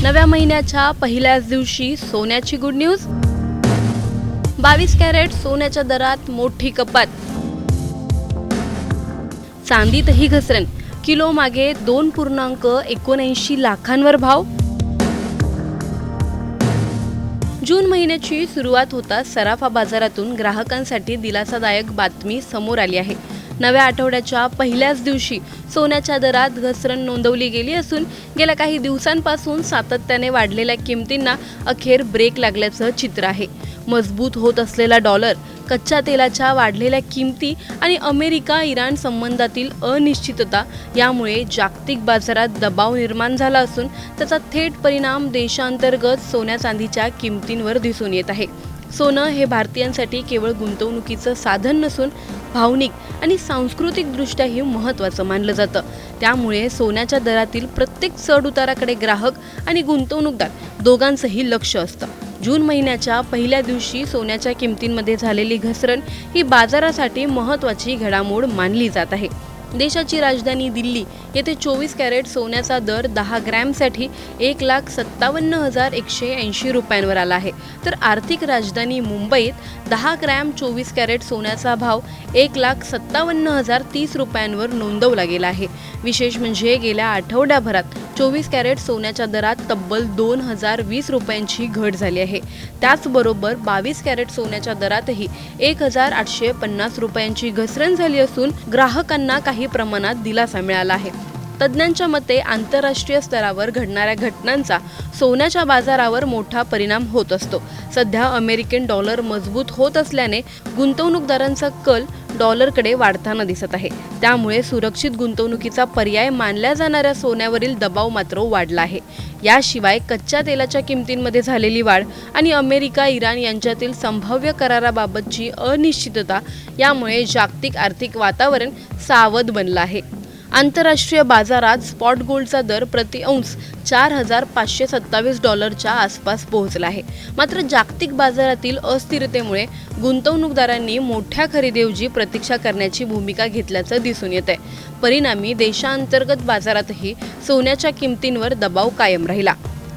नव्या महिन्याच्या पहिल्याच दिवशी सोन्याची गुड न्यूज। 22 कॅरेट सोन्याच्या दरात मोठी कपात। चांदीतही घसरण, किलो मागे 2.79 लाखांवर भाव। जून महिन्याची सुरुवात होताच सराफा बाजारातून ग्राहकांसाठी दिलासादायक बातमी समोर आली आहे। नव्या आठवड्याच्या पहिल्याच दिवशी सोन्याच्या दरात घसरण नोंदवली गेली असून गेल्या काही दिवसांपासून सातत्याने वाढलेल्या किमतींना अखेर ब्रेक लागल्याचं चित्र आहे। मजबूत होत असलेला डॉलर, कच्च्या तेलाच्या वाढलेल्या किमती आणि अमेरिका-इराण संबंधातील अनिश्चितता यामुळे जागतिक बाजारात दबाव निर्माण झाला असून त्याचा थेट परिणाम देशांतर्गत सोन्या चांदीच्या किमतींवर दिसून येत आहे। सोनं हे भारतीयांसाठी केवळ गुंतवणुकीचं साधन नसून भावनिक आणि सांस्कृतिकदृष्ट्याही महत्त्वाचं मानलं जातं। त्यामुळे सोन्याच्या दरातील प्रत्येक चढ-उताराकडे ग्राहक आणि गुंतवणूकदार दोघांचंही लक्ष असतं। जून महिन्याच्या पहिल्या दिवशी सोन्याच्या किमतींमध्ये झालेली घसरण ही बाजारासाठी महत्त्वाची घडामोड मानली जात आहे। देशाची राजधानी दिल्ली येथे 24 कॅरेट सोन्याचा दर 10 ग्रॅमसाठी 1,57,180 रुपयांवर आला आहे, तर आर्थिक राजधानी मुंबईत 10 ग्रॅम 24 कॅरेट सोन्याचा भाव 1,57,030 रुपयांवर नोंदवला गेला आहे। विशेष म्हणजे गेल्या आठवड्याभरात 24 कॅरेट सोन्याच्या दरात तब्बल 2,020 रुपयांची घट झाली आहे। त्याचबरोबर 22 कॅरेट सोन्याच्या दरातही 1,850 रुपयांची घसरण झाली असून ग्राहकांना काही प्रमाणात दिलासा मिळाला आहे। तज्ज्ञांच्या मते आंतरराष्ट्रीय स्तरावर घडणाऱ्या घटनांचा सोन्याच्या बाजारावर मोठा परिणाम होत असतो। सध्या अमेरिकन डॉलर मजबूत होत असल्याने गुंतवणूकदारांचा कल डॉलरकडे वाढताना दिसत आहे। त्यामुळे सुरक्षित गुंतवणुकीचा पर्याय मानल्या जाणाऱ्या सोन्यावरील दबाव मात्र वाढला आहे। याशिवाय कच्च्या तेलाच्या किमतींमध्ये झालेली वाढ आणि अमेरिका-इराण यांच्यातील संभाव्य कराराबाबतची अनिश्चितता यामुळे जागतिक आर्थिक वातावरण सावध बनलं आहे। आंतरराष्ट्रीय बाजारात स्पॉट गोल्डचा दर प्रति औंस $4,527 आसपास पोहोचला आहे। मात्र जागतिक बाजारातील अस्थिरतेमुळे गुंतवणूकदारांनी मोठ्या खरेदीऐवजी प्रतीक्षा करण्याची भूमिका घेतल्याचं दिसून येत आहे। परिणामी देशांतर्गत बाजारातही सोन्याच्या किमतींवर दबाव कायम राहिला।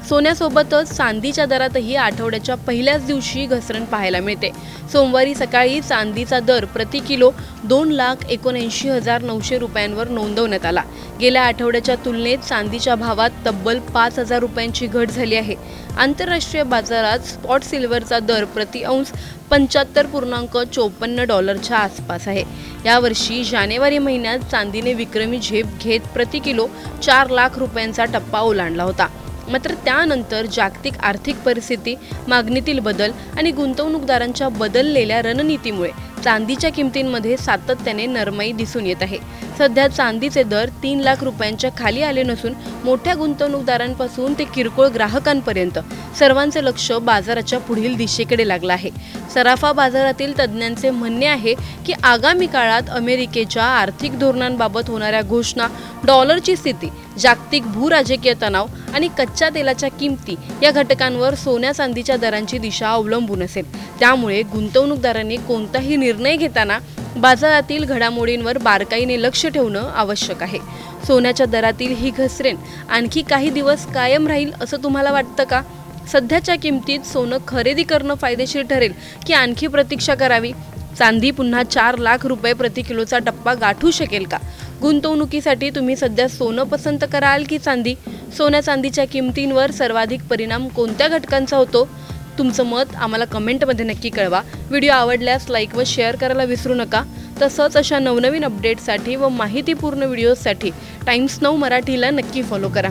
सोन्यासोबतच चांदीच्या दरातही आठवड्याच्या पहिल्याच दिवशी घसरण पाहायला मिळते। सोमवारी सकाळी चांदीचा दर प्रति किलो 2,79,900 रुपयांवर नोंदवण्यात आला। गेल्या आठवड्याच्या तुलनेत चांदीच्या भावात तब्बल 5,000 रुपयांची घट झाली आहे। आंतरराष्ट्रीय बाजारात स्पॉट सिल्वरचा दर प्रति औंस $75.54 आसपास आहे। यावर्षी जानेवारी महिन्यात चांदीने विक्रमी झेप घेत प्रति किलो 4 लाख रुपयांचा टप्पा ओलांडला होता। मात्र त्यानंतर जागतिक आर्थिक परिस्थिती, मागणीतील बदल आणि गुंतवणूकदारांच्या बदललेल्या रणनीतीमुळे चांदीच्या किमतींमध्ये सातत्याने नरमाई दिसून येत आहे। सध्या चांदीचे दर 3 लाख रुपयांच्या खाली आले नसून मोठ्या गुंतवणूकदारांपासून ते किरकोळ ग्राहकांपर्यंत सर्वांचे लक्ष बाजाराच्या पुढील दिशेकडे लागलं आहे। सराफा बाजारातील तज्ज्ञांचे म्हणणे आहे की आगामी काळात अमेरिकेच्या आर्थिक धोरणांबाबत होणाऱ्या घोषणा, डॉलरची स्थिती, जागतिक भूराजकीय तणाव आणि कच्च्या तेलाच्या किमती या घटकांवर सोन्या चांदीच्या दरांची दिशा अवलंबून असेल। त्यामुळे गुंतवणूकदारांनी कोणताही निर्णय घेताना बाजारातील घडामोडींवर बारकाईने लक्ष ठेवणं आवश्यक आहे। सोन्याच्या दरातील ही घसरण आणखी काही दिवस कायम राहील असं तुम्हाला वाटतं का? सध्याच्या किमतीत सोनं खरेदी करणं फायदेशीर ठरेल की आणखी प्रतीक्षा करावी? चांदी पुन्हा 4 लाख रुपये प्रति किलोचा टप्पा गाठू शकेल का? गुंतवणुकीसाठी तुम्ही सध्या सोनं पसंत कराल की चांदी? सोन्या चांदीच्या किमतींवर सर्वाधिक परिणाम कोणत्या घटकांचा होतो? तुमचं मत आम्हाला कमेंटमध्ये नक्की कळवा। व्हिडिओ आवडल्यास लाईक व शेअर करायला विसरू नका। तसंच अशा नवनवीन अपडेट्ससाठी व माहितीपूर्ण व्हिडिओजसाठी टाइम्स नाऊ मराठीला नक्की फॉलो करा।